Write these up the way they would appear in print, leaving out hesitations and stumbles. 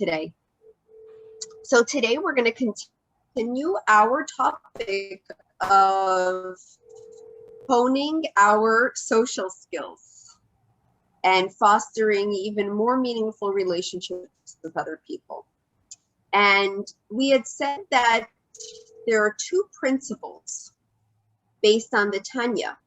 today. So today we're going to continue our topic of honing our social skills and fostering even more meaningful relationships with other people. And we had said that there are two principles based on the Tanya.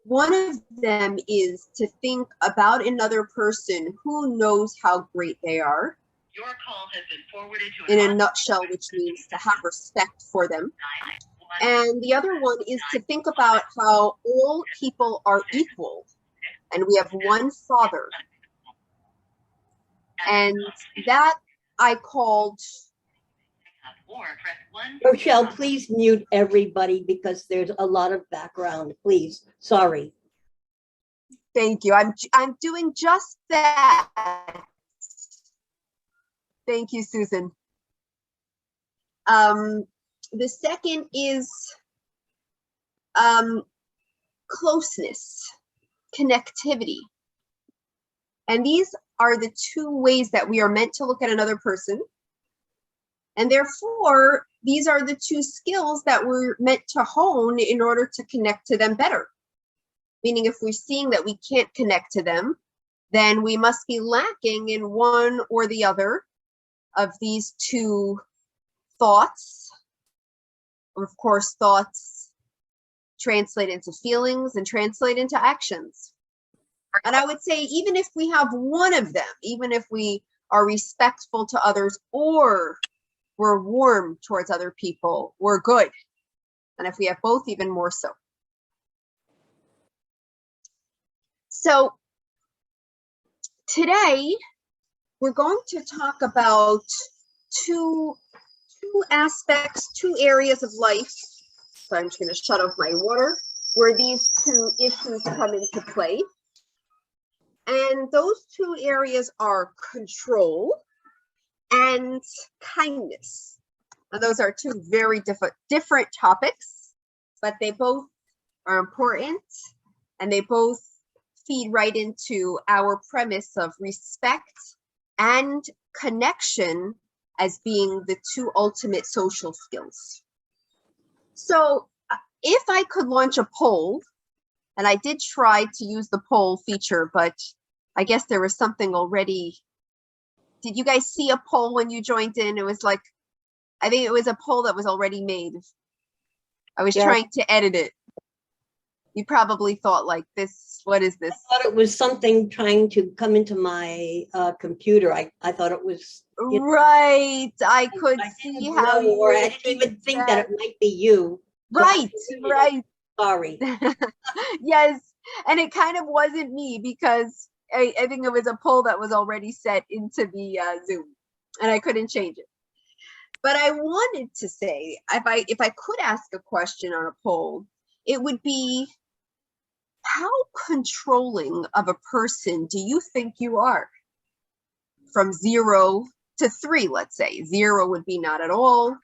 One of them is to think about another person who knows how great they are. Your call has been forwarded to in a nutshell, which means to have respect for them. And the other one is to think about how all people are equal and we have one Father. And that I called... Rochelle, please mute everybody because there's a lot of background, please. Sorry. Thank you. I'm doing just that. Thank you, Susan. The second is closeness, connectivity. And these are the two ways that we are meant to look at another person. And therefore, these are the two skills that we're meant to hone in order to connect to them better. Meaning if we're seeing that we can't connect to them, then we must be lacking in one or the other of these two thoughts. Of course, thoughts translate into feelings and translate into actions. And I would say even if we have one of them, even if we are respectful to others or we're warm towards other people, we're good. And if we have both, even more so. So today, we're going to talk about two aspects, two areas of life. So I'm just going to shut off my water, where these two issues come into play. And those two areas are control and kindness. Now, those are two very different topics, but they both are important and they both feed right into our premise of respect and connection as being the two ultimate social skills. So if I could launch a poll, and I did try to use the poll feature, but I guess there was something already. Did you guys see a poll when you joined in? It was like, I think it was a poll that was already made. I was trying to edit it. You probably thought like this, what is this? I thought it was something trying to come into my computer. I thought it was. Right, I could see how you or I didn't even think that it might be you. Right, right. Sorry. Yes, and it kind of wasn't me because I think it was a poll that was already set into the Zoom and I couldn't change it. But I wanted to say, if I could ask a question on a poll, it would be, how controlling of a person do you think you are? From 0 to 3, let's say. 0 would be not at all.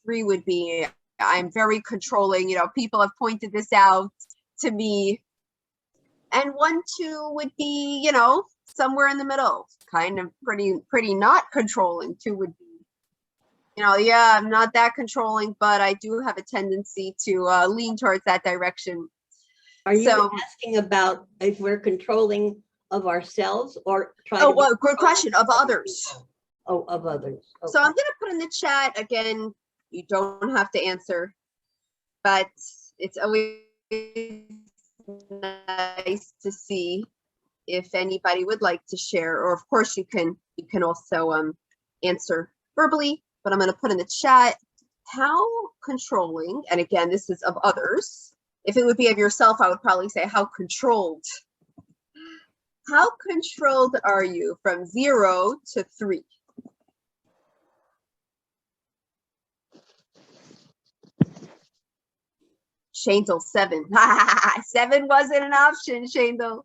3 would be, I'm very controlling. You know, people have pointed this out to me. And 1, 2 would be, you know, somewhere in the middle, kind of pretty not controlling. 2 would be, you know, yeah, I'm not that controlling, but I do have a tendency to lean towards that direction. Are you asking about if we're controlling of ourselves or trying to? Oh, well, good question, of others. Oh, of others. Okay. So I'm going to put in the chat, again, you don't have to answer, but it's always nice to see if anybody would like to share, or of course you can also answer verbally, but I'm going to put in the chat, how controlling, and again, this is of others. If it would be of yourself, I would probably say, how controlled are you from 0 to 3? Shandel, 7. 7 wasn't an option, Shandel.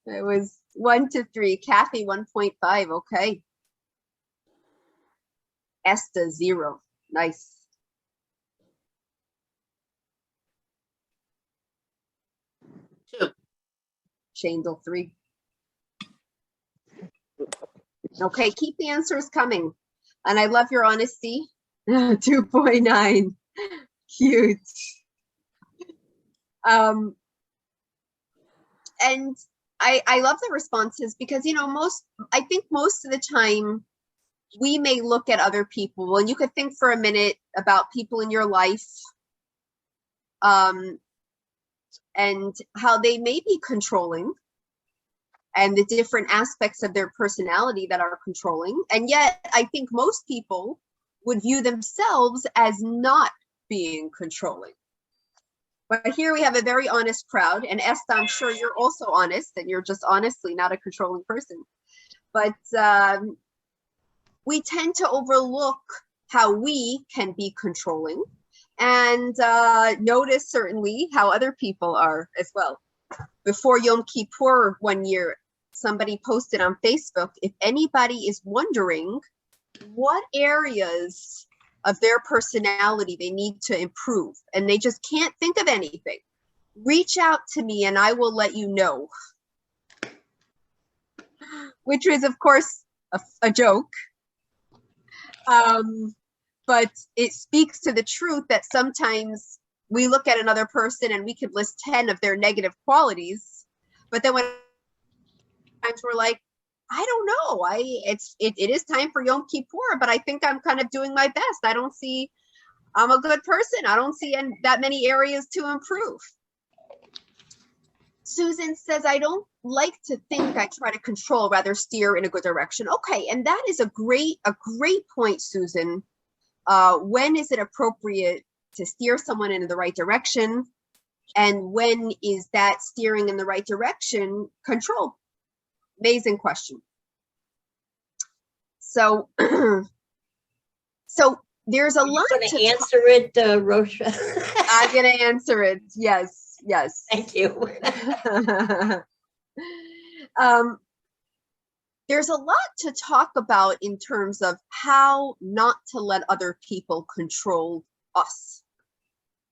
It was 1 to 3. Kathy, 1.5. Okay. Esther, 0. Nice. Shandel, 3. Okay, keep the answers coming. And I love your honesty. 2.9. Cute. And I love the responses because, you know, I think most of the time we may look at other people and you could think for a minute about people in your life and how they may be controlling and the different aspects of their personality that are controlling. And yet I think most people would view themselves as not being controlling. But here we have a very honest crowd, and Esther, I'm sure you're also honest, and you're just honestly not a controlling person. But we tend to overlook how we can be controlling and notice certainly how other people are as well. Before Yom Kippur one year, somebody posted on Facebook, if anybody is wondering what areas of their personality they need to improve and they just can't think of anything, reach out to me and I will let you know. Which is, of course, a joke. But it speaks to the truth that sometimes we look at another person and we could list 10 of their negative qualities, but then when times we're like, I don't know, it is time for Yom Kippur, but I think I'm kind of doing my best. I'm a good person. I don't see that many areas to improve. Susan says, I don't like to think I try to control, rather steer in a good direction. Okay, and that is a great point, Susan. When is it appropriate to steer someone in the right direction? And when is that steering in the right direction control? Amazing question. So, so there's a lot to answer it, Rochel. I'm going to answer it. Yes. Thank you. There's a lot to talk about in terms of how not to let other people control us.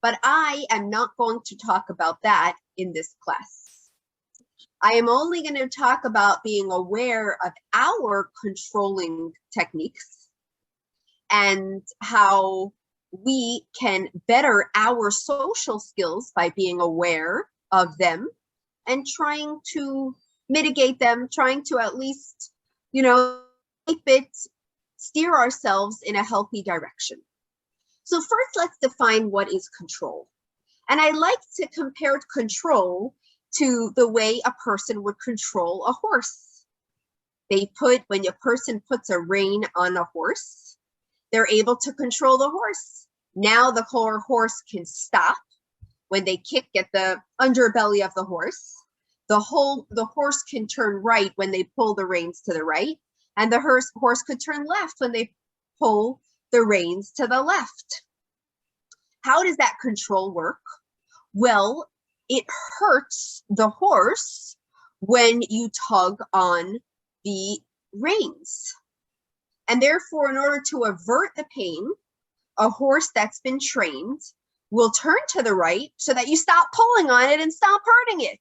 But I am not going to talk about that in this class. I am only going to talk about being aware of our controlling techniques and how we can better our social skills by being aware of them and trying to mitigate them, trying to at least, steer ourselves in a healthy direction. So first, let's define what is control. And I like to compare control to the way a person would control a horse. When a person puts a rein on a horse, they're able to control the horse. Now the horse can stop. When they kick at the underbelly of the horse, the horse can turn right when they pull the reins to the right, and the horse could turn left when they pull the reins to the left. How does that control work? Well, it hurts the horse when you tug on the reins. And therefore, in order to avert the pain, a horse that's been trained will turn to the right so that you stop pulling on it and stop hurting it.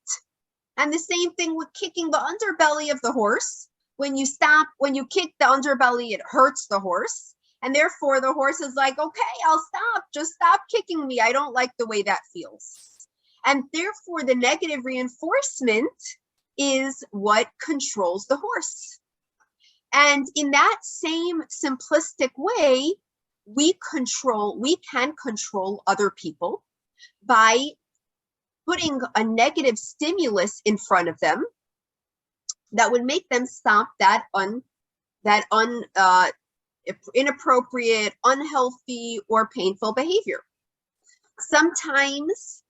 And the same thing with kicking the underbelly of the horse. When you kick the underbelly, it hurts the horse. And therefore, the horse is like, okay, I'll stop. Just stop kicking me. I don't like the way that feels. And therefore, the negative reinforcement is what controls the horse. And in that same simplistic way, we can control other people by putting a negative stimulus in front of them that would make them stop that inappropriate, unhealthy, or painful behavior. Sometimes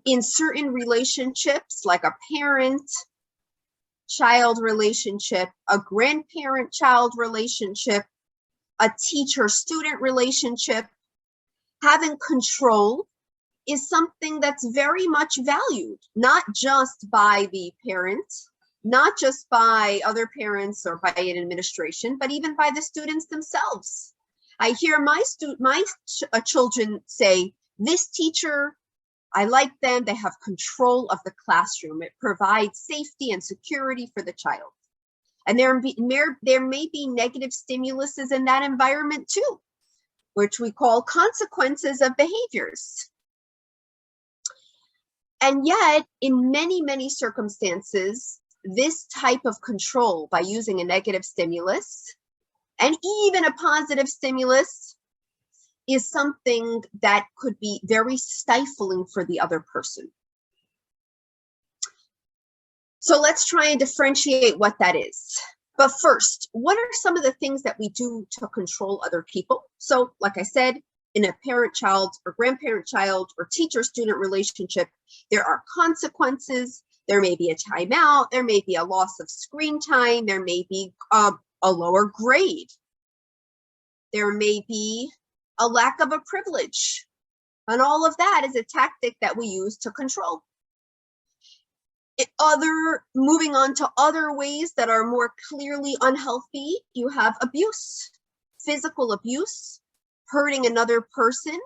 in certain relationships, like a parent-child relationship, a grandparent-child relationship, a teacher-student relationship, having control is something that's very much valued, not just by the parent, not just by other parents or by an administration, but even by the students themselves. I hear my children say, this teacher, I like them, they have control of the classroom. It provides safety and security for the child. And there may be negative stimuluses in that environment too, which we call consequences of behaviors. And yet, in many, many circumstances, this type of control by using a negative stimulus and even a positive stimulus is something that could be very stifling for the other person. So let's try and differentiate what that is. But first, what are some of the things that we do to control other people? So, like I said, in a parent-child or grandparent-child or teacher-student relationship, there are consequences. There may be a timeout. There may be a loss of screen time. There may be a lower grade. There may be a lack of a privilege. And all of that is a tactic that we use to control. Moving on to other ways that are more clearly unhealthy, you have abuse. Physical abuse, hurting another person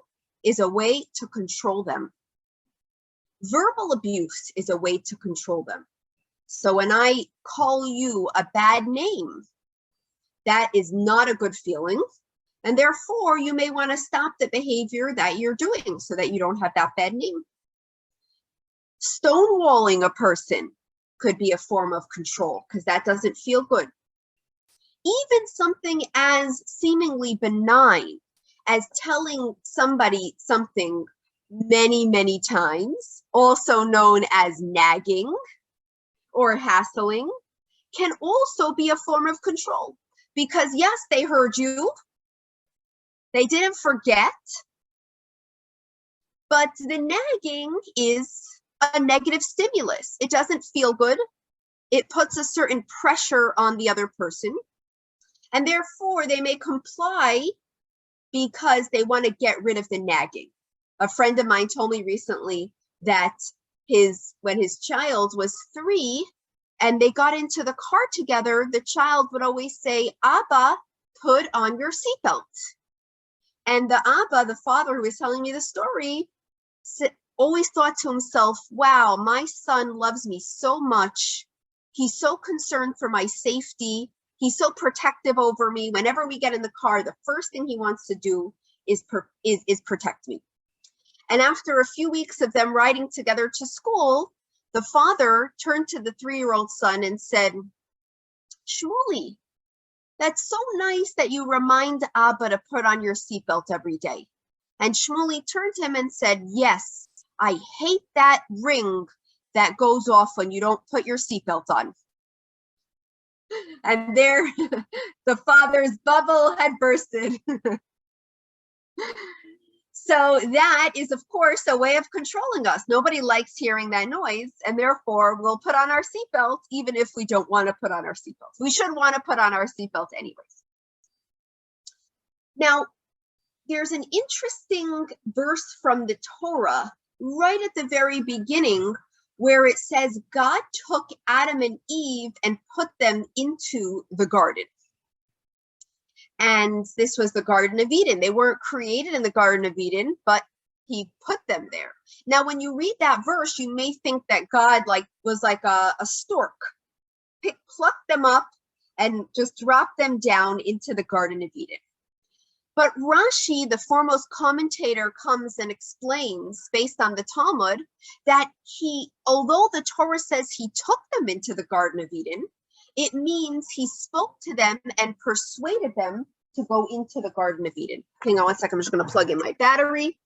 is a way to control them. Verbal abuse is a way to control them. So when I call you a bad name, that is not a good feeling. And therefore, you may want to stop the behavior that you're doing so that you don't have that bad name. Stonewalling a person could be a form of control because that doesn't feel good. Even something as seemingly benign as telling somebody something many, many times, also known as nagging or hassling, can also be a form of control. Because yes, they heard you, they didn't forget, but the nagging is a negative stimulus. It doesn't feel good. It puts a certain pressure on the other person, and therefore they may comply because they want to get rid of the nagging. A friend of mine told me recently that when his child was 3 and they got into the car together, the child would always say, "Abba, put on your seatbelt." And the Abba, the father who was telling me the story, always thought to himself, wow, my son loves me so much. He's so concerned for my safety. He's so protective over me. Whenever we get in the car, the first thing he wants to do is protect me. And after a few weeks of them riding together to school, the father turned to the 3-year-old son and said, "Shmuley, that's so nice that you remind Abba to put on your seatbelt every day." And Shmuley turned to him and said, "Yes, I hate that ring that goes off when you don't put your seatbelt on." And there, the father's bubble had bursted. So that is, of course, a way of controlling us. Nobody likes hearing that noise, and therefore we'll put on our seatbelt even if we don't want to put on our seatbelts. We should want to put on our seatbelt anyways. Now, there's an interesting verse from the Torah right at the very beginning where it says God took Adam and Eve and put them into the garden. And this was the Garden of Eden. They weren't created in the Garden of Eden, but he put them there. Now, when you read that verse, you may think that God was like a stork, plucked them up and just dropped them down into the Garden of Eden. But Rashi, the foremost commentator, comes and explains, based on the Talmud, that although the Torah says he took them into the Garden of Eden, it means he spoke to them and persuaded them to go into the Garden of Eden. Hang on one second, I'm just going to plug in my battery.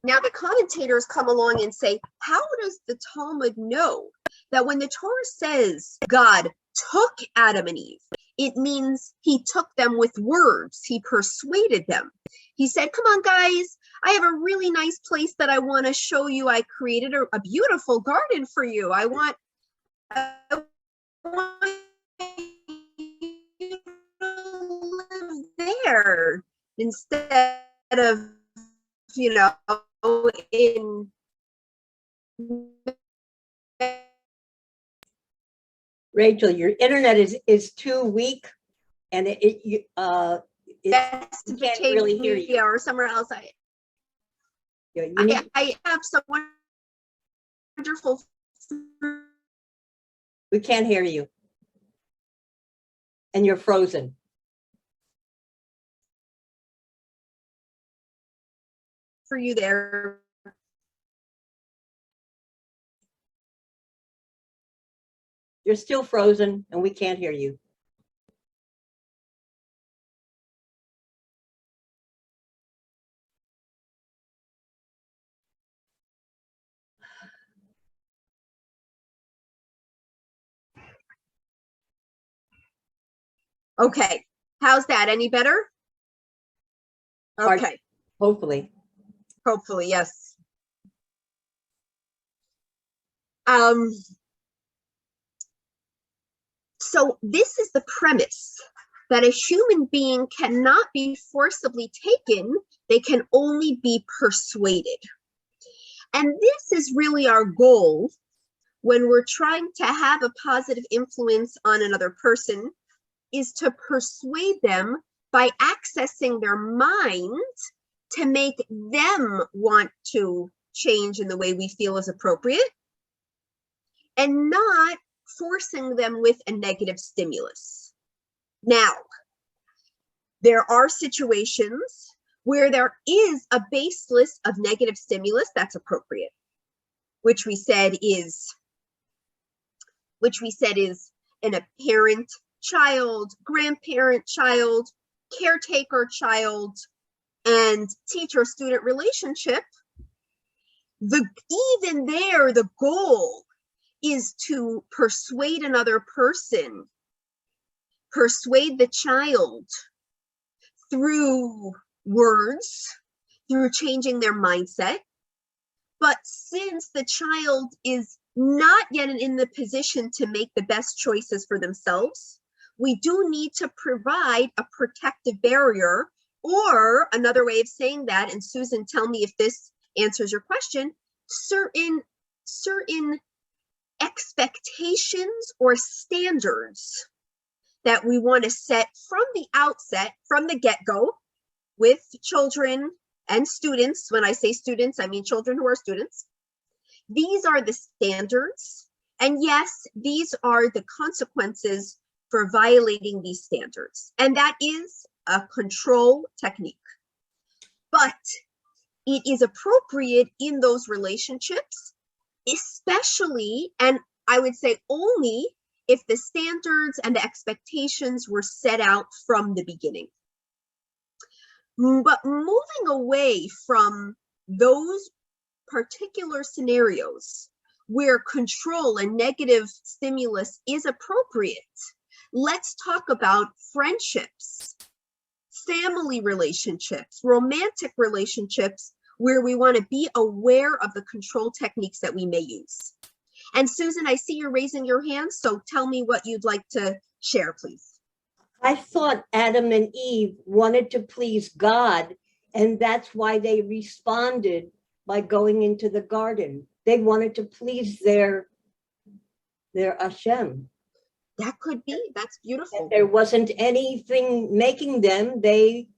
Now the commentators come along and say, how does the Talmud know that when the Torah says God took Adam and Eve, it means he took them with words, he persuaded them. He said, come on guys, I have a really nice place that I want to show you. I created a beautiful garden for you. I want you to live there instead of, in Rachel, your internet is too weak, and you can't really hear you. Or somewhere else. I have some wonderful. We can't hear you, and you're frozen. For you there. You're still frozen, and we can't hear you. Okay, how's that? Any better? Okay. Hopefully. Hopefully, yes. So this is the premise, that a human being cannot be forcibly taken, they can only be persuaded. And this is really our goal when we're trying to have a positive influence on another person, is to persuade them by accessing their mind to make them want to change in the way we feel is appropriate, and not forcing them with a negative stimulus. Now, there are situations where there is a base list of negative stimulus that's appropriate, which we said is in a parent child, grandparent child, caretaker child, and teacher student relationship. Even there, the goal is to persuade another person, persuade the child through words, through changing their mindset. But since the child is not yet in the position to make the best choices for themselves, we do need to provide a protective barrier, or another way of saying that, and Susan, tell me if this answers your question, certain expectations or standards that we want to set from the outset, from the get-go, with children and students. When I say students, I mean children who are students. These are the standards, and yes, these are the consequences for violating these standards, and that is a control technique. But it is appropriate in those relationships, especially, and I would say only, if the standards and the expectations were set out from the beginning. But moving away from those particular scenarios where control and negative stimulus is appropriate, let's talk about friendships, family relationships, romantic relationships, where we want to be aware of the control techniques that we may use. And Susan, I see you're raising your hand, so tell me what you'd like to share, please. I thought Adam and Eve wanted to please God, and that's why they responded by going into the garden. They wanted to please their Hashem. That could be. That's beautiful. There wasn't anything making them. They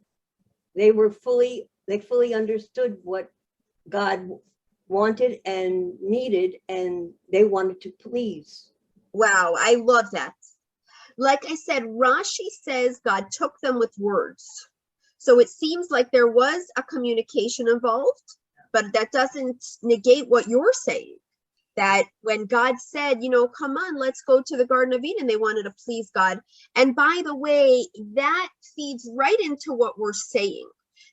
fully understood what God wanted and needed, and they wanted to please. Wow, I love that. Like I said, Rashi says God took them with words. So it seems like there was a communication involved, but that doesn't negate what you're saying. That when God said, come on, let's go to the Garden of Eden, they wanted to please God. And by the way, that feeds right into what we're saying,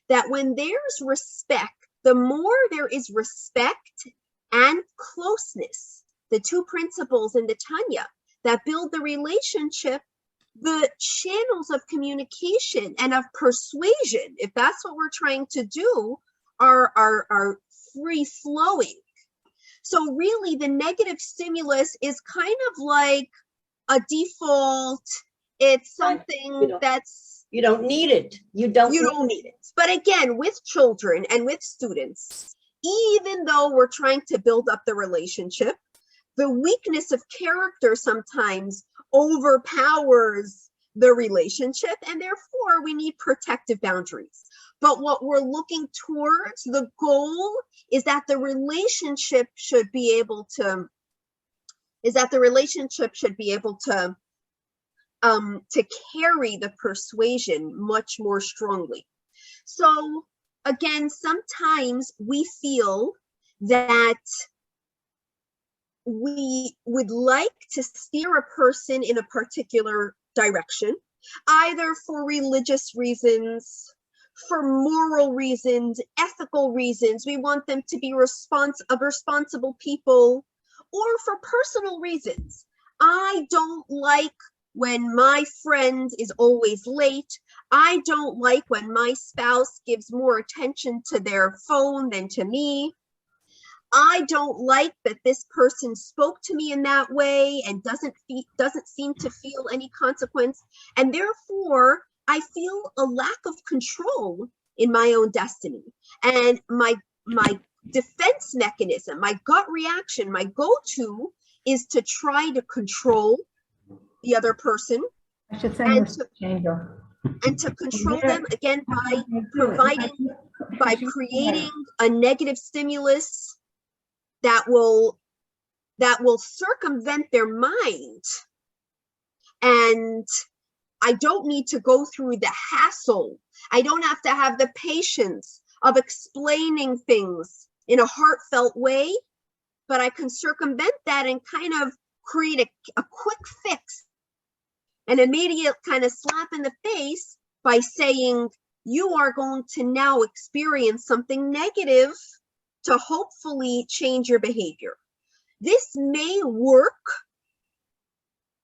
that when there's respect, the more there is respect and closeness, the two principles in the Tanya that build the relationship, the channels of communication and of persuasion, if that's what we're trying to do, are free flowing. So really the negative stimulus is kind of like a default. It's something you don't need it. You don't need it. But again, with children and with students, even though we're trying to build up the relationship, the weakness of character sometimes overpowers the relationship, and therefore we need protective boundaries. But what we're looking towards, the goal is that the relationship should be able to, carry the persuasion much more strongly. So again, sometimes we feel that we would like to steer a person in a particular direction, either for religious reasons, for moral reasons, ethical reasons. We want them to be responsible people, or for personal reasons. I don't like when my friend is always late. I don't like when my spouse gives more attention to their phone than to me. I don't like that this person spoke to me in that way and doesn't seem to feel any consequence. And therefore, I feel a lack of control in my own destiny. And my defense mechanism, my gut reaction, my go-to is to try to control the other person and to control them again by creating a negative stimulus that will circumvent their mind. And I don't need to go through the hassle. I don't have to have the patience of explaining things in a heartfelt way, but I can circumvent that and kind of create a quick fix, an immediate kind of slap in the face by saying, you are going to now experience something negative to hopefully change your behavior. This may work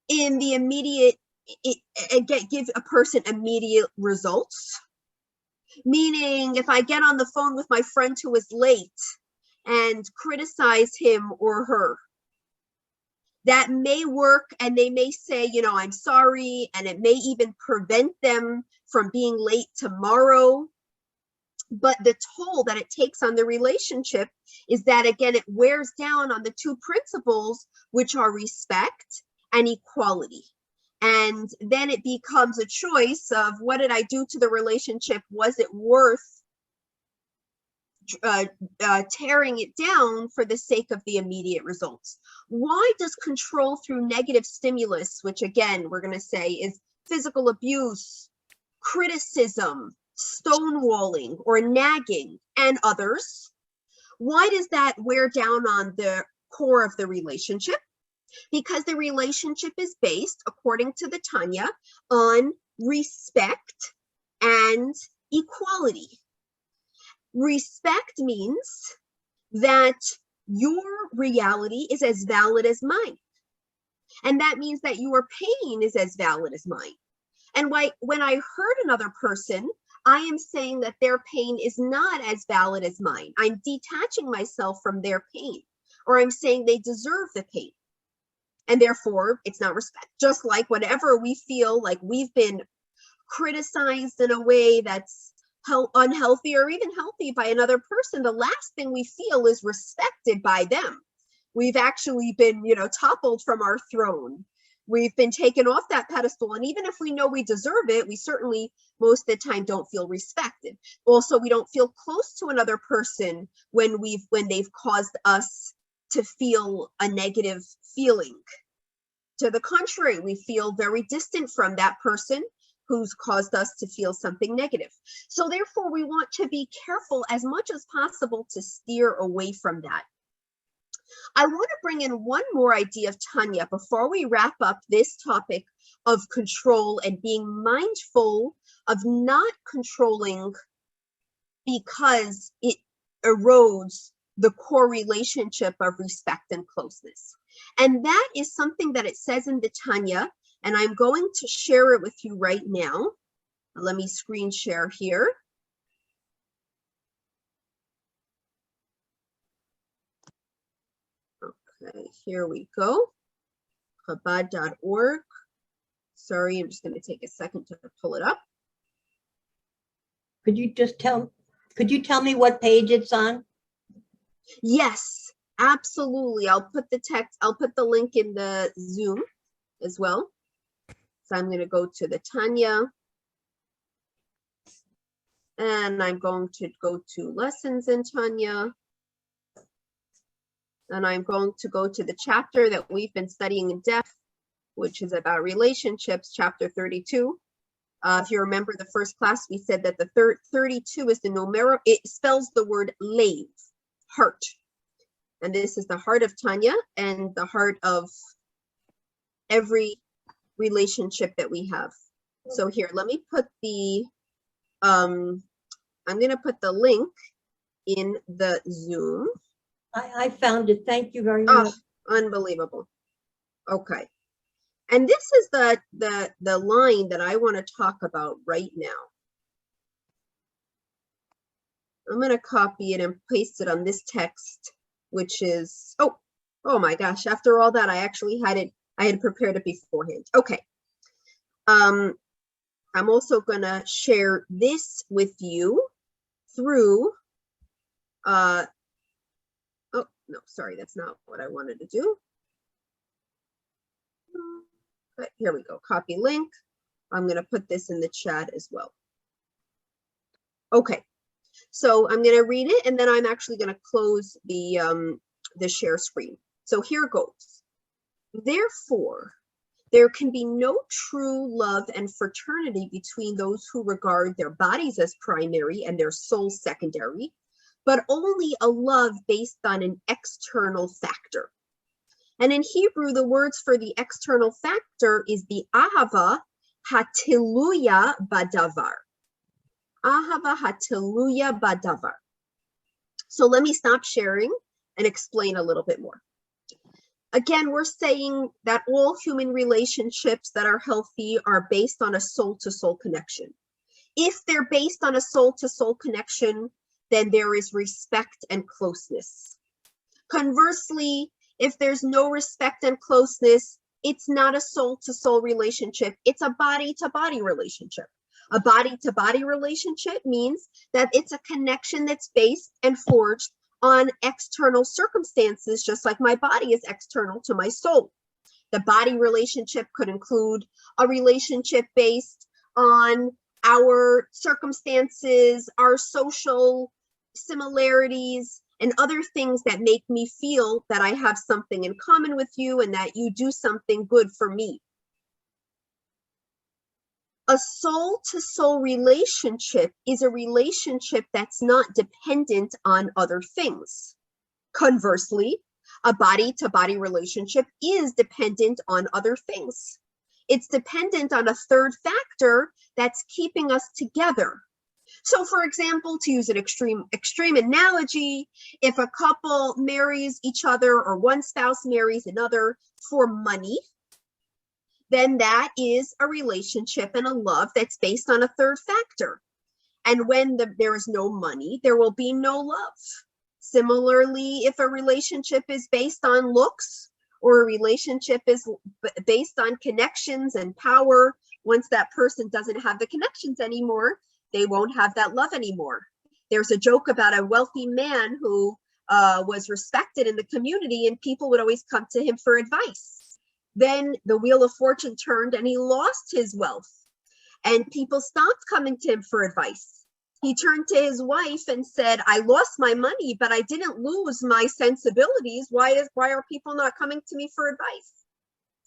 in the immediate, give a person immediate results. Meaning, if I get on the phone with my friend who is late and criticize him or her, that may work, and they may say, I'm sorry, and it may even prevent them from being late tomorrow. But the toll that it takes on the relationship is that, again, it wears down on the two principles, which are respect and equality. And then it becomes a choice of, what did I do to the relationship? Was it worth tearing it down for the sake of the immediate results? Why does control through negative stimulus, which again, we're going to say is physical abuse, criticism, stonewalling, or nagging, and others, why does that wear down on the core of the relationship? Because the relationship is based, according to the Tanya, on respect and equality. Respect means that your reality is as valid as mine. And that means that your pain is as valid as mine. And when I hurt another person, I am saying that their pain is not as valid as mine. I'm detaching myself from their pain, or I'm saying they deserve the pain. And therefore, it's not respect. Just like whenever we feel like we've been criticized in a way that's unhealthy or even healthy by another person, the last thing we feel is respected by them. We've actually been, toppled from our throne. We've been taken off that pedestal. And even if we know we deserve it, we certainly most of the time don't feel respected. Also, we don't feel close to another person when they've caused us to feel a negative feeling. To the contrary, we feel very distant from that person who's caused us to feel something negative. So therefore, we want to be careful as much as possible to steer away from that. I want to bring in one more idea of Tanya before we wrap up this topic of control and being mindful of not controlling because it erodes the core relationship of respect and closeness. And that is something that it says in the Tanya, and I'm going to share it with you right now. Let me screen share here. Okay, here we go. Chabad.org. Sorry, I'm just going to take a second to pull it up. Could you tell me what page it's on? Yes, absolutely. I'll put the link in the Zoom as well. So I'm going to go to the Tanya. And I'm going to go to lessons in Tanya. And I'm going to go to the chapter that we've been studying in depth, which is about relationships, chapter 32. If you remember the first class, we said that the 32 is the numero, it spells the word Lev, heart. And this is the heart of Tanya and the heart of every relationship that we have. So here, let me put the, I'm going to put the link in the Zoom. I found it. Thank you very Oh, much. unbelievable. Okay. And this is the line that I want to talk about right now. I'm going to copy it and paste it on this text, which is, oh my gosh, after all that, I actually I had prepared it beforehand. Okay. I'm also going to share this with you through, oh, no, sorry, that's not what I wanted to do. But here we go, copy link. I'm going to put this in the chat as well. Okay, so I'm going to read it and then I'm actually going to close the share screen. So here goes. Therefore, there can be no true love and fraternity between those who regard their bodies as primary and their souls secondary, but only a love based on an external factor. And in Hebrew, the words for the external factor is the ahava hatiluya badavar. Ahava hatiluya badavar. So let me stop sharing and explain a little bit more. Again, we're saying that all human relationships that are healthy are based on a soul-to-soul connection. If they're based on a soul-to-soul connection, then there is respect and closeness. Conversely, if there's no respect and closeness, it's not a soul-to-soul relationship. It's a body-to-body relationship. A body-to-body relationship means that it's a connection that's based and forged on external circumstances, just like my body is external to my soul. The body relationship could include a relationship based on our circumstances, our social similarities, and other things that make me feel that I have something in common with you and that you do something good for me. A soul-to-soul relationship is a relationship that's not dependent on other things. Conversely, a body-to-body relationship is dependent on other things. It's dependent on a third factor that's keeping us together. So, for example, to use an extreme analogy, if a couple marries each other or one spouse marries another for money, then that is a relationship and a love that's based on a third factor. And when there is no money, there will be no love. Similarly, if a relationship is based on looks or a relationship is based on connections and power, once that person doesn't have the connections anymore, they won't have that love anymore. There's a joke about a wealthy man who was respected in the community and people would always come to him for advice. Then the wheel of fortune turned and he lost his wealth and people stopped coming to him for advice. He turned to his wife and said, I lost my money, but I didn't lose my sensibilities. Why are people not coming to me for advice?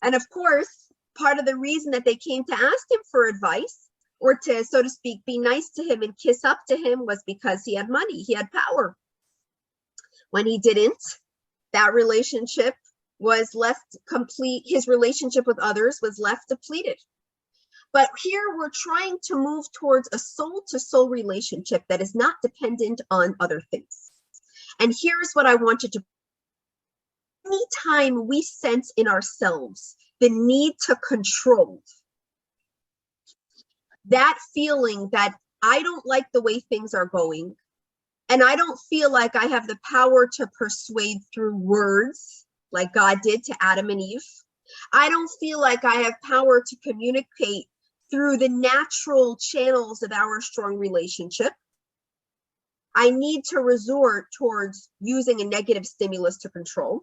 And of course, part of the reason that they came to ask him for advice or to, so to speak, be nice to him and kiss up to him was because he had money, he had power. When he didn't, that relationship was left complete, his relationship with others was left depleted. But here we're trying to move towards a soul-to-soul relationship that is not dependent on other things. And here's what I want you to, anytime we sense in ourselves the need to control, that feeling that I don't like the way things are going, and I don't feel like I have the power to persuade through words like God did to Adam and Eve. I don't feel like I have power to communicate through the natural channels of our strong relationship. I need to resort towards using a negative stimulus to control.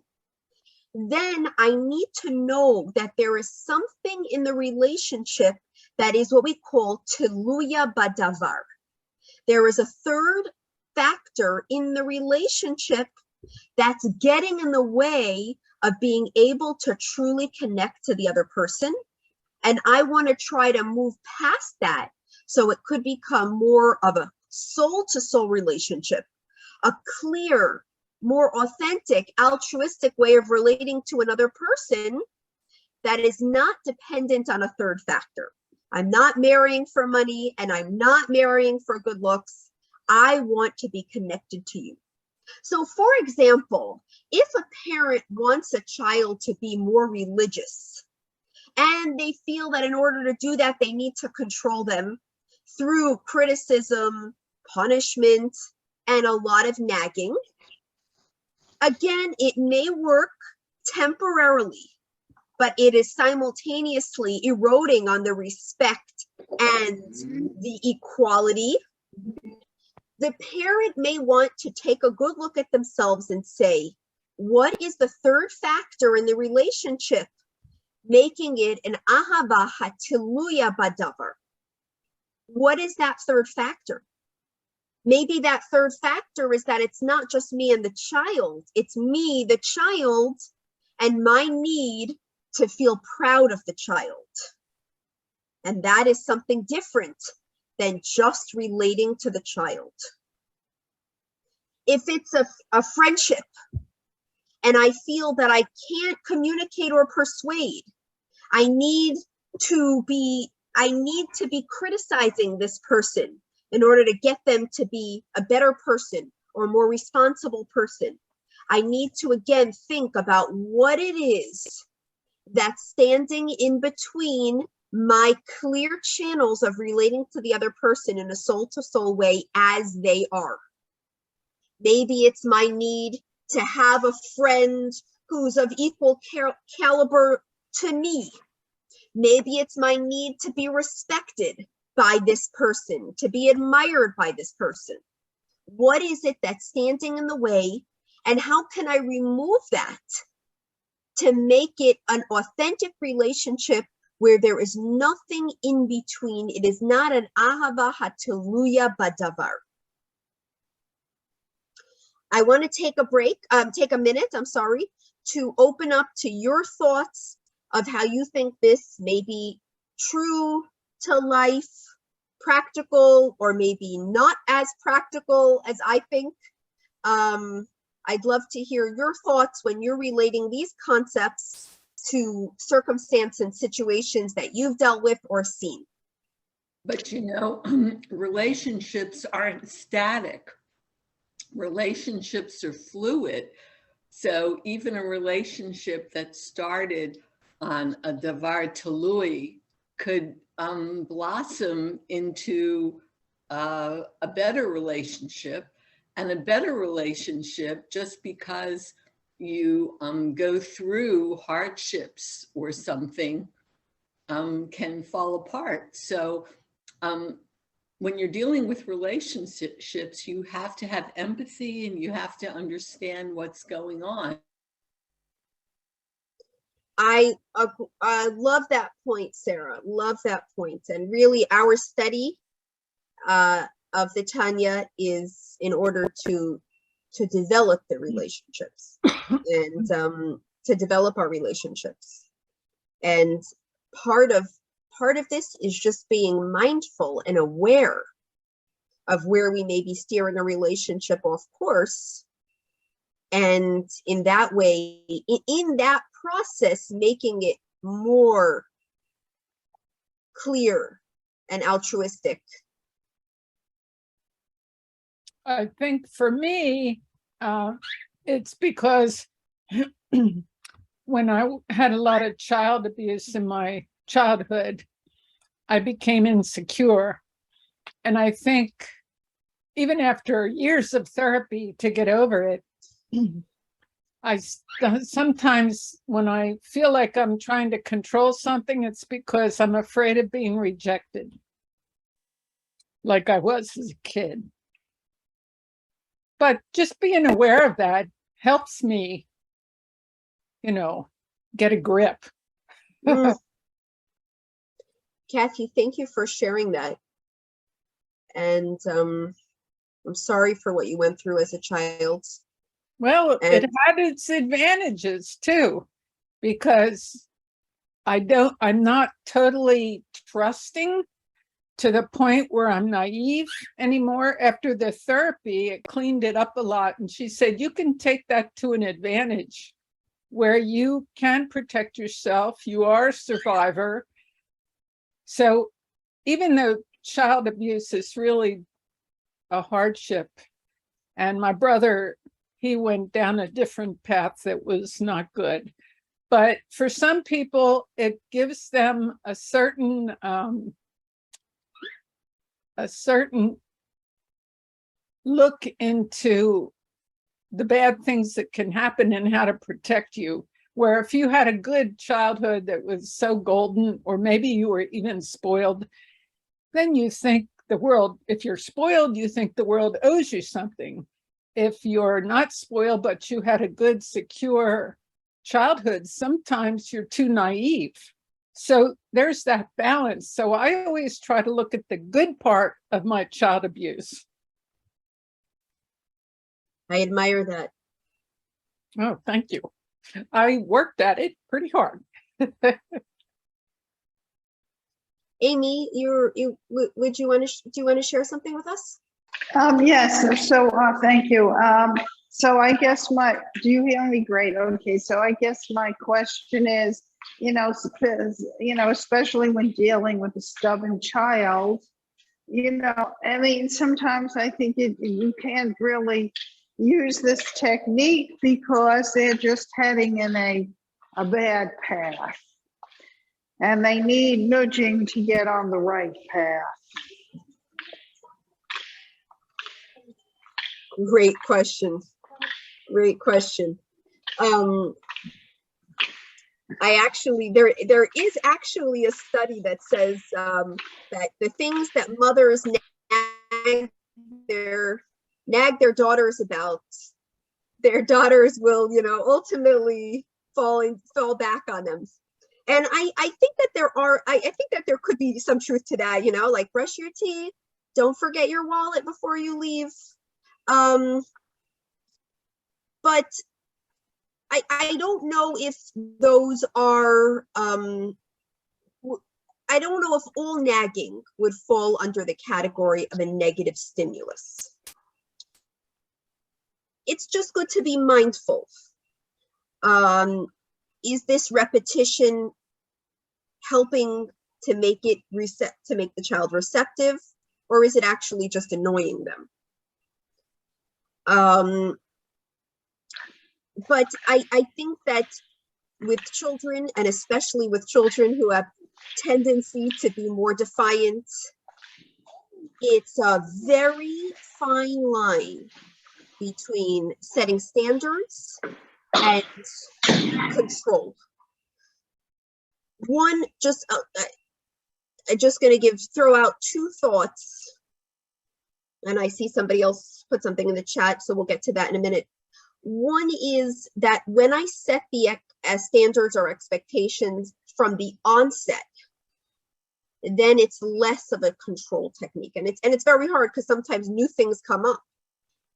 Then I need to know that there is something in the relationship that is what we call teluya badavar. There is a third factor in the relationship that's getting in the way of being able to truly connect to the other person. And I want to try to move past that so it could become more of a soul-to-soul relationship, a clear, more authentic, altruistic way of relating to another person that is not dependent on a third factor. I'm not marrying for money and I'm not marrying for good looks. I want to be connected to you. So for example, if a parent wants a child to be more religious and they feel that in order to do that, they need to control them through criticism, punishment, and a lot of nagging, again, it may work temporarily, but it is simultaneously eroding on the respect and the equality. The parent may want to take a good look at themselves and say, what is the third factor in the relationship making it an ahava hatiluya badavar? What is that third factor? Maybe that third factor is that it's not just me and the child, it's me, the child, and my need to feel proud of the child. And that is something different than just relating to the child. If it's a friendship and I feel that I can't communicate or persuade, I need to be criticizing this person in order to get them to be a better person or a more responsible person. I need to again think about what it is that's standing in between my clear channels of relating to the other person in a soul-to-soul way as they are. Maybe it's my need to have a friend who's of equal caliber to me. Maybe it's my need to be respected by this person, to be admired by this person. What is it that's standing in the way, and how can I remove that to make it an authentic relationship where there is nothing in between? It is not an ahava hatiluya badavar. I want to take a minute, to open up to your thoughts of how you think this may be true to life, practical, or maybe not as practical as I think. I'd love to hear your thoughts when you're relating these concepts to circumstance and situations that you've dealt with or seen. But you know, relationships aren't static. Relationships are fluid. So even a relationship that started on a davar talui could blossom into a better relationship, and a better relationship just because you go through hardships or something can fall apart. So when you're dealing with relationships, you have to have empathy and you have to understand what's going on. I love that point, Sarah. Love that point. And really, our study of the Tanya is in order to develop the relationships and to develop our relationships. And part of this is just being mindful and aware of where we may be steering a relationship off course. And in that way, in that process, making it more clear and altruistic. I think for me, it's because when I had a lot of child abuse in my childhood, I became insecure. And I think even after years of therapy to get over it, I sometimes when I feel like I'm trying to control something, it's because I'm afraid of being rejected, like I was as a kid. But just being aware of that helps me, get a grip. Mm. Kathy, thank you for sharing that. And I'm sorry for what you went through as a child. Well, it And had its advantages too, because I'm not totally trusting to the point where I'm naive anymore. After the therapy, it cleaned it up a lot. And she said, you can take that to an advantage where you can protect yourself. You are a survivor. So even though child abuse is really a hardship, and my brother, he went down a different path that was not good. But for some people, it gives them a certain look into the bad things that can happen and how to protect you. Where if you had a good childhood that was so golden, or maybe you were even spoiled, then you think the world, if you're spoiled, you think the world owes you something. If you're not spoiled, but you had a good, secure childhood, sometimes you're too naive. So there's that balance. So I always try to look at the good part of my child abuse. I admire that. Oh, thank you. I worked at it pretty hard. Amy, do you want to share something with us? Yes, so thank you. So I guess do you hear me? Great. Okay, so I guess my question is, especially when dealing with a stubborn child, I mean, sometimes I think you can't really use this technique because they're just heading in a bad path. And they need nudging to get on the right path. Great question. Great question. There is actually a study that says that the things that mothers nag their daughters about, their daughters will, ultimately fall back on them. And I think that I think that there could be some truth to that, like brush your teeth, don't forget your wallet before you leave. But I don't know if those are, I don't know if all nagging would fall under the category of a negative stimulus. It's just good to be mindful. Is this repetition helping to make the child receptive, or is it actually just annoying them? But I think that with children, and especially with children who have tendency to be more defiant, it's a very fine line between setting standards and control. I'm just going to throw out two thoughts, and I see somebody else put something in the chat, so we'll get to that in a minute. One is that when I set the standards or expectations from the onset, then it's less of a control technique, and it's very hard because sometimes new things come up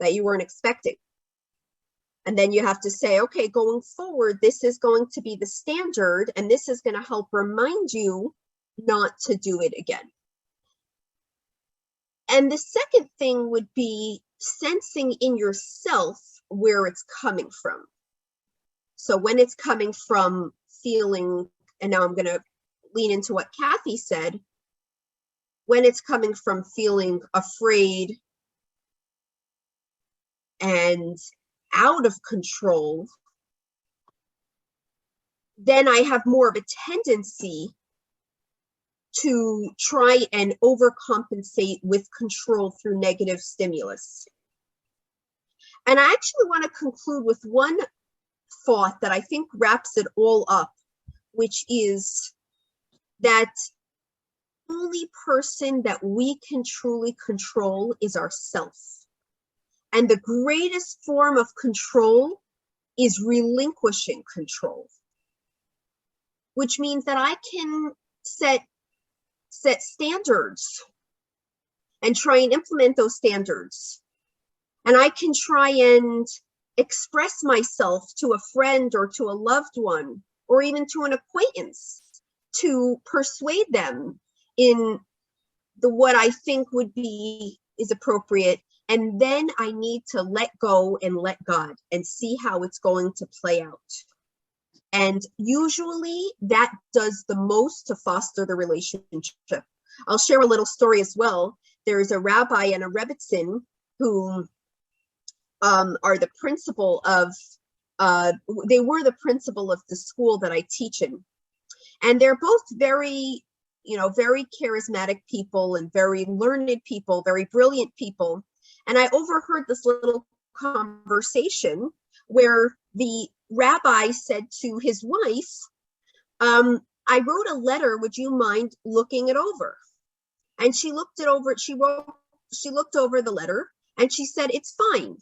that you weren't expecting. And then you have to say, okay, going forward, this is going to be the standard, and this is going to help remind you not to do it again. And the second thing would be sensing in yourself where it's coming from. So when it's coming from feeling, and now I'm going to lean into what Kathy said, when it's coming from feeling afraid and out of control, then I have more of a tendency to try and overcompensate with control through negative stimulus. And I actually want to conclude with one thought that I think wraps it all up, which is that the only person that we can truly control is ourselves. And the greatest form of control is relinquishing control, which means that I can set standards and try and implement those standards. And I can try and express myself to a friend or to a loved one or even to an acquaintance to persuade them in what I think is appropriate. And then I need to let go and let God and see how it's going to play out. And usually that does the most to foster the relationship. I'll share a little story as well. There's a rabbi and a rebbitzin who are the principal of, they were the principal of the school that I teach in. And they're both very charismatic people and very learned people, very brilliant people. And I overheard this little conversation where the rabbi said to his wife, I wrote a letter, would you mind looking it over? And she looked it over, she looked over the letter and she said, it's fine.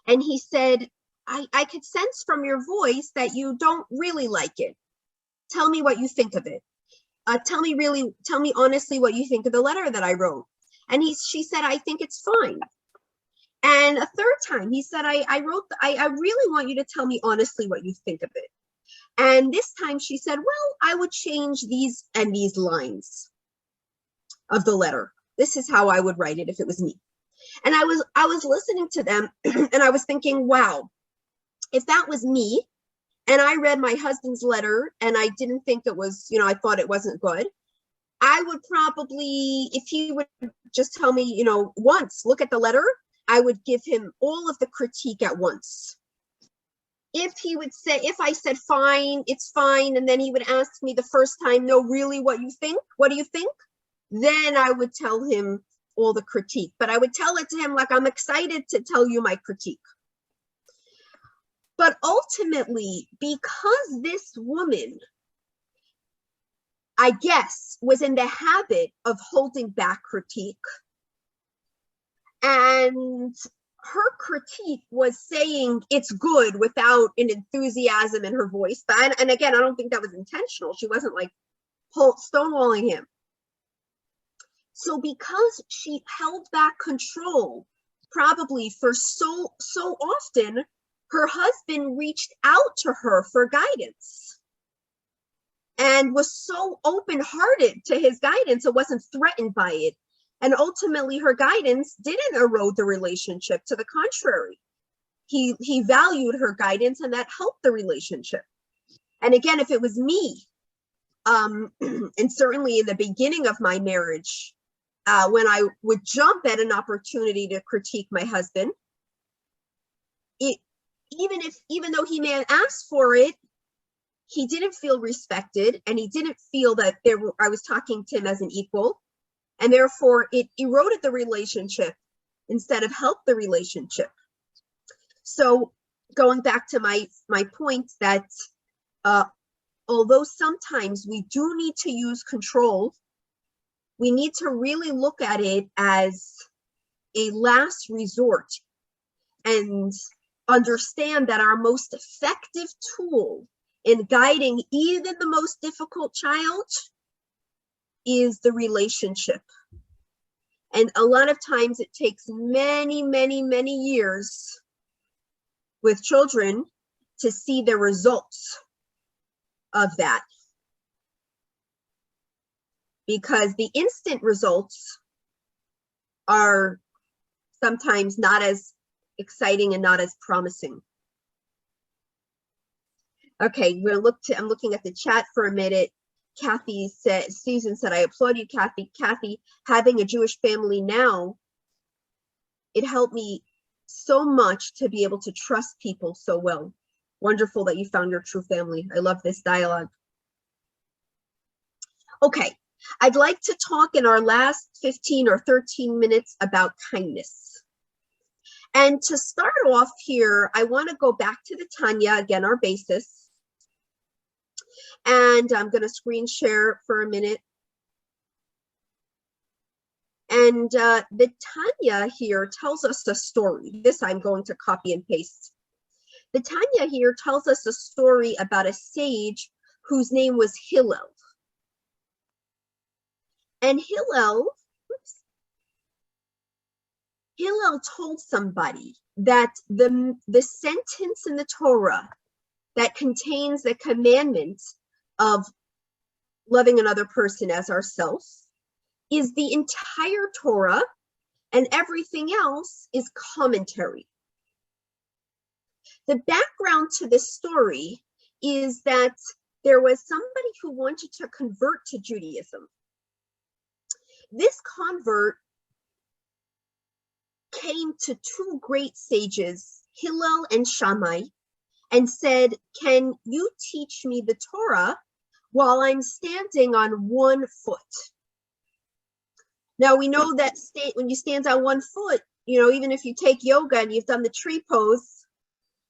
And he said, I could sense from your voice that you don't really like it. Tell me what you think of it. Tell me honestly what you think of the letter that I wrote. And she said, I think it's fine. And a third time he said, I really want you to tell me honestly what you think of it. And this time she said, well, I would change these and these lines of the letter. This is how I would write it if it was me. And I was listening to them and I was thinking, wow, if that was me and I read my husband's letter and I didn't think it was, I thought it wasn't good, I would probably, if he would just tell me, once, look at the letter, I would give him all of the critique at once. If I said, fine, it's fine, and then he would ask me the first time, no, really, what do you think? Then I would tell him all the critique, but I would tell it to him like, I'm excited to tell you my critique. But ultimately, because this woman, I guess, was in the habit of holding back critique, and her critique was saying it's good without an enthusiasm in her voice. And again, I don't think that was intentional. She wasn't like stonewalling him. So because she held back control, probably for so often, her husband reached out to her for guidance and was so open-hearted to his guidance, it wasn't threatened by it. And ultimately, her guidance didn't erode the relationship. To the contrary, he valued her guidance, and that helped the relationship. And again, if it was me, and certainly in the beginning of my marriage, when I would jump at an opportunity to critique my husband, even though he may have asked for it, he didn't feel respected, and he didn't feel that I was talking to him as an equal. And therefore, it eroded the relationship instead of helped the relationship. So going back to my point that although sometimes we do need to use control, we need to really look at it as a last resort and understand that our most effective tool in guiding even the most difficult child is the relationship. And a lot of times it takes many, many, many years with children to see the results of that. Because the instant results are sometimes not as exciting and not as promising. Okay, I'm looking at the chat for a minute. Susan said, I applaud you, Kathy. Kathy, having a Jewish family now, it helped me so much to be able to trust people so well. Wonderful that you found your true family. I love this dialogue. Okay, I'd like to talk in our last 15 or 13 minutes about kindness. And to start off here, I want to go back to the Tanya, again, our basis. And I'm going to screen share for a minute. And the Tanya here tells us a story. This I'm going to copy and paste. The Tanya here tells us a story about a sage whose name was Hillel. And Hillel told somebody that the sentence in the Torah that contains the commandment of loving another person as ourselves is the entire Torah, and everything else is commentary. The background to this story is that there was somebody who wanted to convert to Judaism. This convert came to two great sages, Hillel and Shammai, and said, "Can you teach me the Torah while I'm standing on one foot?" Now we know that when you stand on one foot, even if you take yoga and you've done the tree pose,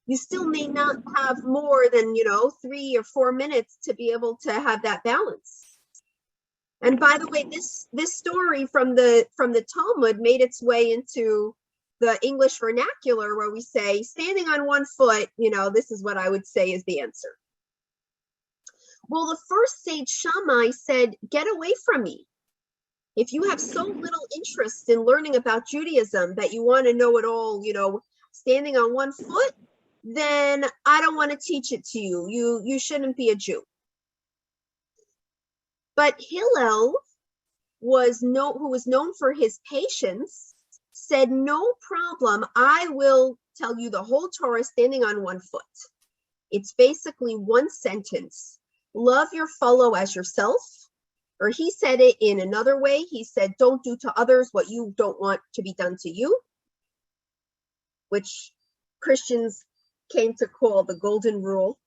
you still may not have more than 3 or 4 minutes to be able to have that balance. And by the way, this story from the Talmud made its way into the English vernacular, where we say standing on one foot, this is what I would say is the answer. Well, the first sage Shammai said, "Get away from me. If you have so little interest in learning about Judaism that you want to know it all, standing on one foot, then I don't want to teach it to you. You shouldn't be a Jew." But Hillel who was known for his patience, said, "No problem, I will tell you the whole Torah standing on one foot." It's basically one sentence: love your fellow as yourself. Or he said it in another way. He said, "Don't do to others what you don't want to be done to you," which Christians came to call the golden rule.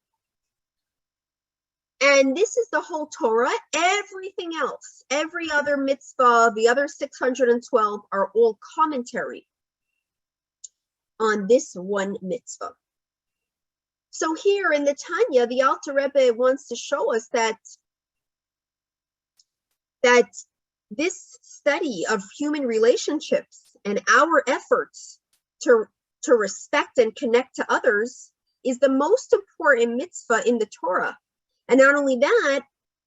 And this is the whole Torah. Everything else, every other mitzvah, the other 612 are all commentary on this one mitzvah. So here in the Tanya, the Alter Rebbe wants to show us that this study of human relationships and our efforts to respect and connect to others is the most important mitzvah in the Torah. And not only that,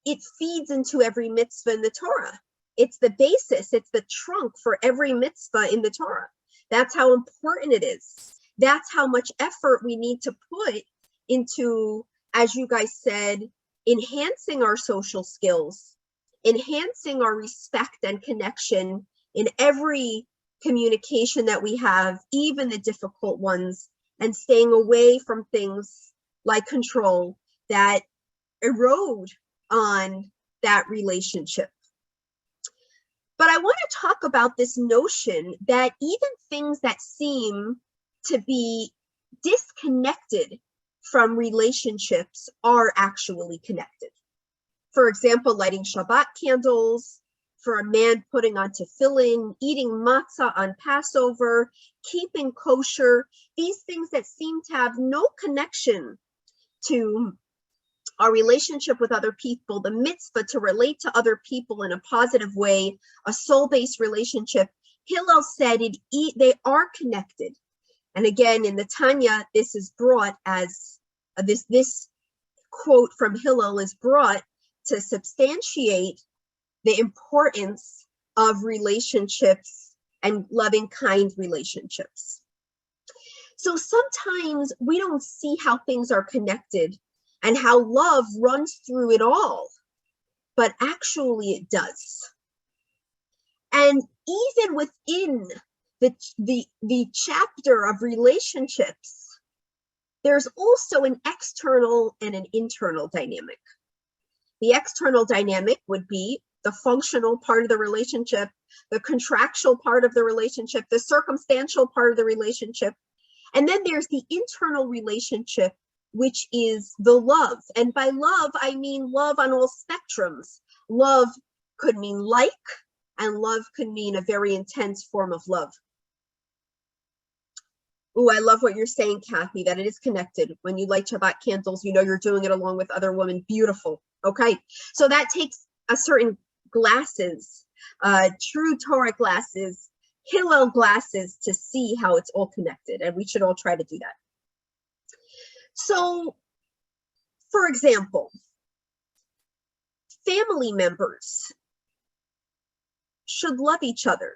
it feeds into every mitzvah in the Torah. It's the basis, it's the trunk for every mitzvah in the Torah. That's how important it is. That's how much effort we need to put into, as you guys said, enhancing our social skills, enhancing our respect and connection in every communication that we have, even the difficult ones, and staying away from things like control that erode on that relationship. But I want to talk about this notion that even things that seem to be disconnected from relationships are actually connected. For example, lighting Shabbat candles, for a man putting on tefillin, eating matzah on Passover, keeping kosher, these things that seem to have no connection to our relationship with other people, the mitzvah to relate to other people in a positive way, a soul-based relationship. Hillel said they are connected. And again, in the Tanya, this is brought as this quote from Hillel is brought to substantiate the importance of relationships and loving, kind relationships. So sometimes we don't see how things are connected and how love runs through it all, but actually it does. And even within the chapter of relationships, there's also an external and an internal dynamic. The external dynamic would be the functional part of the relationship, the contractual part of the relationship, the circumstantial part of the relationship. And then there's the internal relationship, which is the love. And by love, I mean love on all spectrums. Love could mean like, and love could mean a very intense form of love. Ooh, I love what you're saying, Kathy, that it is connected. When you light Shabbat candles, you know you're doing it along with other women. Beautiful. Okay, so that takes a certain glasses true Torah glasses, Hillel glasses, to see how it's all connected, and we should all try to do that. So, for example, family members should love each other.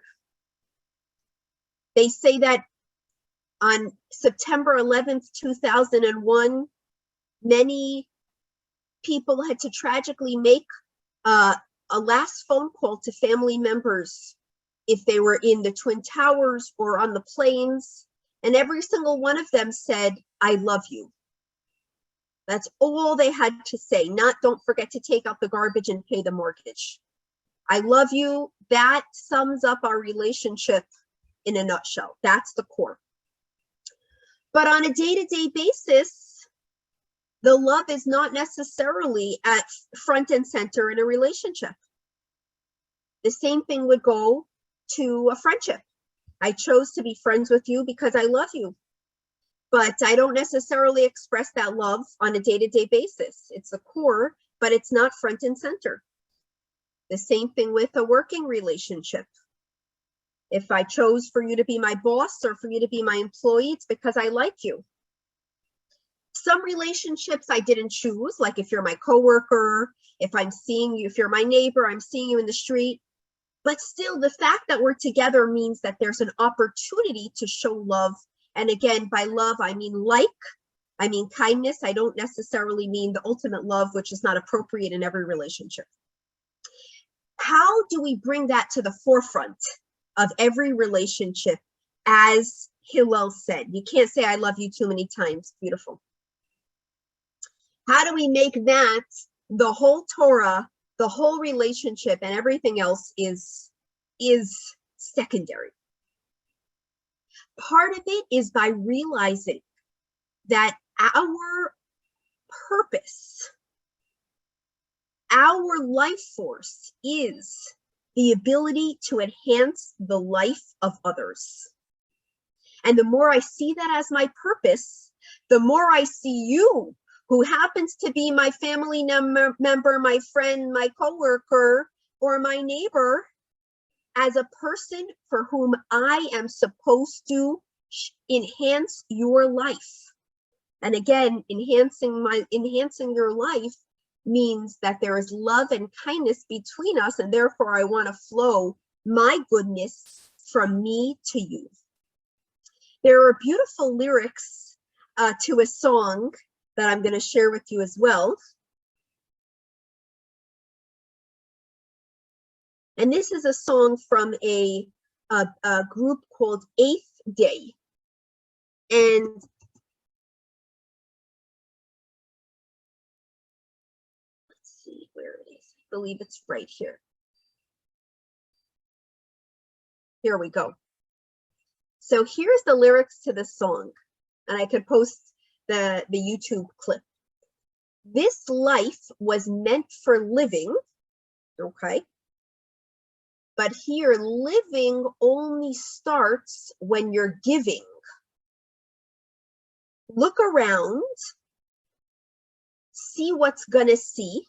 They say that on September 11th, 2001, many people had to tragically make a last phone call to family members if they were in the Twin Towers or on the planes, and every single one of them said, "I love you." That's all they had to say, not "don't forget to take out the garbage and pay the mortgage." I love you. That sums up our relationship in a nutshell. That's the core. But on a day-to-day basis, the love is not necessarily at front and center in a relationship. The same thing would go to a friendship. I chose to be friends with you because I love you, but I don't necessarily express that love on a day-to-day basis. It's the core, but it's not front and center. The same thing with a working relationship. If I chose for you to be my boss or for you to be my employee, it's because I like you. Some relationships I didn't choose, like if you're my coworker, if I'm seeing you, if you're my neighbor, I'm seeing you in the street. But still, the fact that we're together means that there's an opportunity to show love. And again, by love, I mean I mean kindness. I don't necessarily mean the ultimate love, which is not appropriate in every relationship. How do we bring that to the forefront of every relationship? As Hillel said, you can't say "I love you" too many times. Beautiful. How do we make that the whole Torah, the whole relationship, and everything else is secondary? Part of it is by realizing that our purpose, our life force, is the ability to enhance the life of others. And the more I see that as my purpose, the more I see you, who happens to be my family member, my friend, my coworker, or my neighbor, as a person for whom I am supposed to enhance your life. And again, enhancing your life means that there is love and kindness between us, and therefore I want to flow my goodness from me to you. There are beautiful lyrics to a song that I'm going to share with you as well. And this is a song from a group called Eighth Day. And let's see where it is. I believe it's right here. Here we go. So here's the lyrics to the song, and I could post the YouTube clip. This life was meant for living, okay? But here, living only starts when you're giving. Look around, see what's gonna see.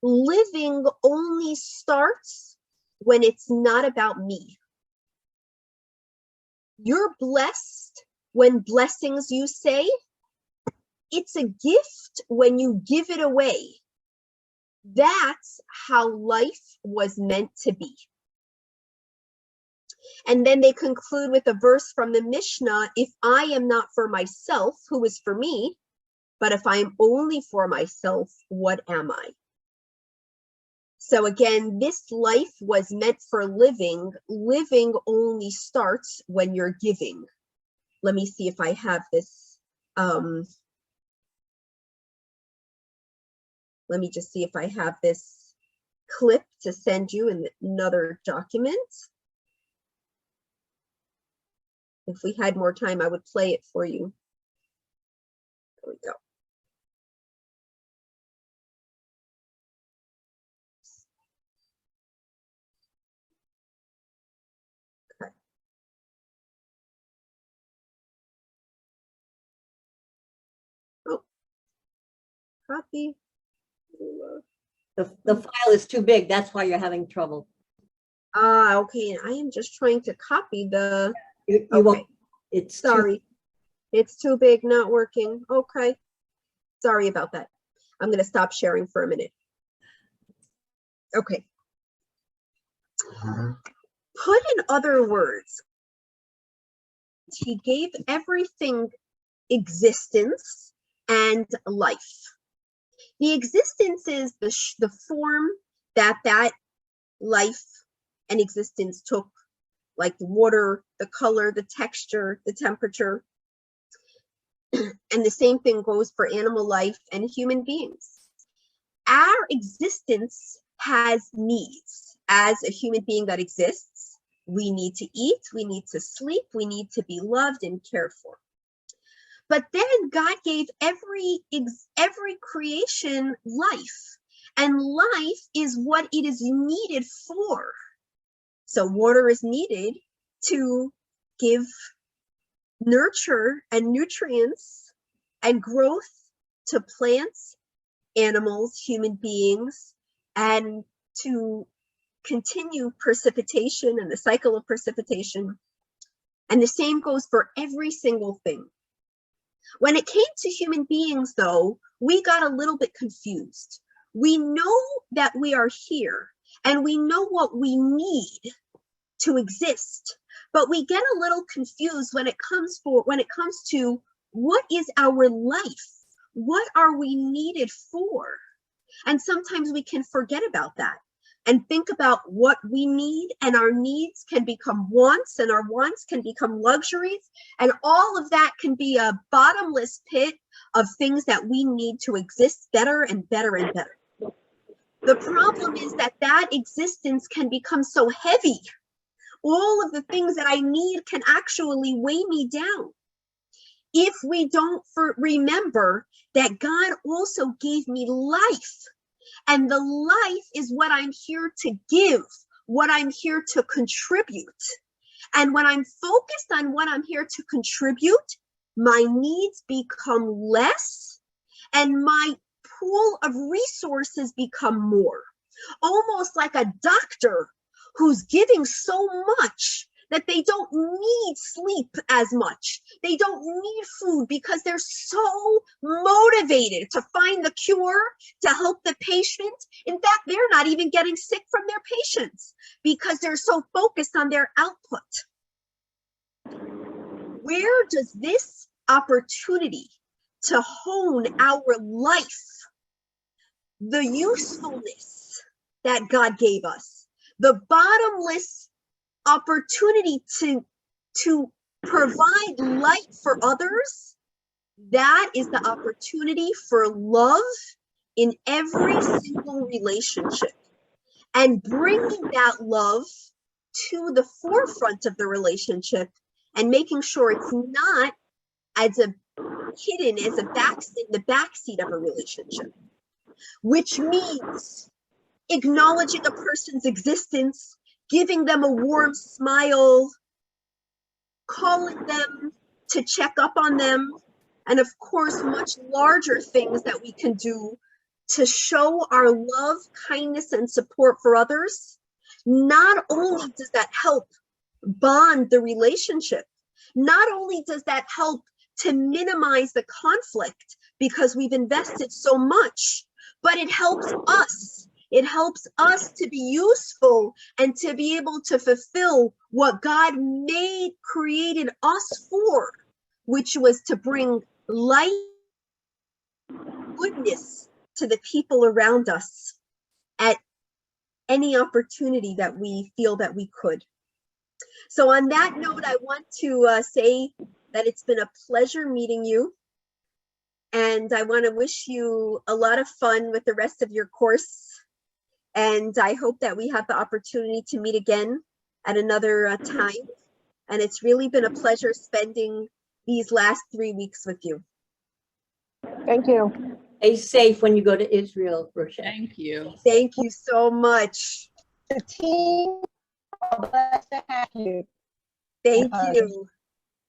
Living only starts when it's not about me. You're blessed when blessings you say. It's a gift when you give it away. That's how life was meant to be. And then they conclude with a verse from the Mishnah: if I am not for myself, who is for me? But if I am only for myself, what am I? So again, this life was meant for living. Living only starts when you're giving. Let me see if I have this. Let me just see if I have this clip to send you in another document. If we had more time, I would play it for you. There we go. Okay. Oh, copy. The file is too big. That's why you're having trouble. Okay. I am just trying to copy the, You Okay. won't, it's too, sorry. It's too big, not working. Okay. Sorry about that. I'm going to stop sharing for a minute. Okay. Put in other words, he gave everything existence and life. The existence is the form that life and existence took, like the water, the color, the texture, the temperature. And the same thing goes for animal life and human beings. Our existence has needs. As a human being that exists, we need to eat, we need to sleep, we need to be loved and cared for. But then God gave every creation life, and life is what it is needed for. So water is needed to give nurture and nutrients and growth to plants, animals, human beings, and to continue precipitation and the cycle of precipitation. And the same goes for every single thing. When it came to human beings, though, we got a little bit confused. We know that we are here and we know what we need to exist, but we get a little confused when it comes to what is our life? What are we needed for? And sometimes we can forget about that and think about what we need, and our needs can become wants, and our wants can become luxuries, and all of that can be a bottomless pit of things that we need to exist better and better and better. The problem is that existence can become so heavy. All of the things that I need can actually weigh me down if we don't remember that God also gave me life. And the life is what I'm here to give, what I'm here to contribute. And when I'm focused on what I'm here to contribute, my needs become less and my pool of resources become more. Almost like a doctor who's giving so much that they don't need sleep as much. They don't need food because they're so motivated to find the cure, to help the patient. In fact, they're not even getting sick from their patients because they're so focused on their output. Where does this opportunity to hone our life, the usefulness that God gave us, the bottomless opportunity to provide light for others, that is the opportunity for love in every single relationship, and bringing that love to the forefront of the relationship and making sure it's not as a hidden as in the backseat of a relationship, which means acknowledging a person's existence, giving them a warm smile, calling them to check up on them, and of course, much larger things that we can do to show our love, kindness, and support for others. Not only does that help bond the relationship, not only does that help to minimize the conflict because we've invested so much, but it helps us. It helps us to be useful and to be able to fulfill what God created us for, which was to bring light, goodness to the people around us at any opportunity that we feel that we could. So on that note, I want to say that it's been a pleasure meeting you. And I want to wish you a lot of fun with the rest of your course. And I hope that we have the opportunity to meet again at another time. And it's really been a pleasure spending these last 3 weeks with you. Thank you. Stay safe when you go to Israel, Rochel. Thank you. Thank you so much. The team, blessed to have you. Thank you.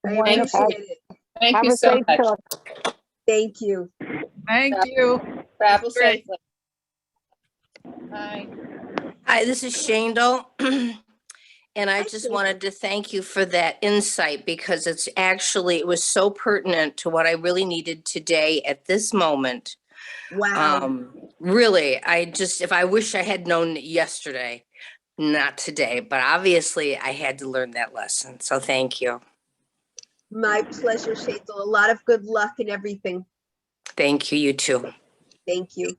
I Wonderful. appreciate it. Thank Have you a so safe much. trip. Thank you. Thank you. Travel Great. safely. Hi. Hi, this is Shandel. And I Hi, just Shandel. wanted to thank you for that insight because it was so pertinent to what I really needed today at this moment. Wow. Really, if I wish I had known it yesterday, not today, but obviously I had to learn that lesson. So thank you. My pleasure, Shadel. A lot of good luck and everything. Thank you, you too. Thank you.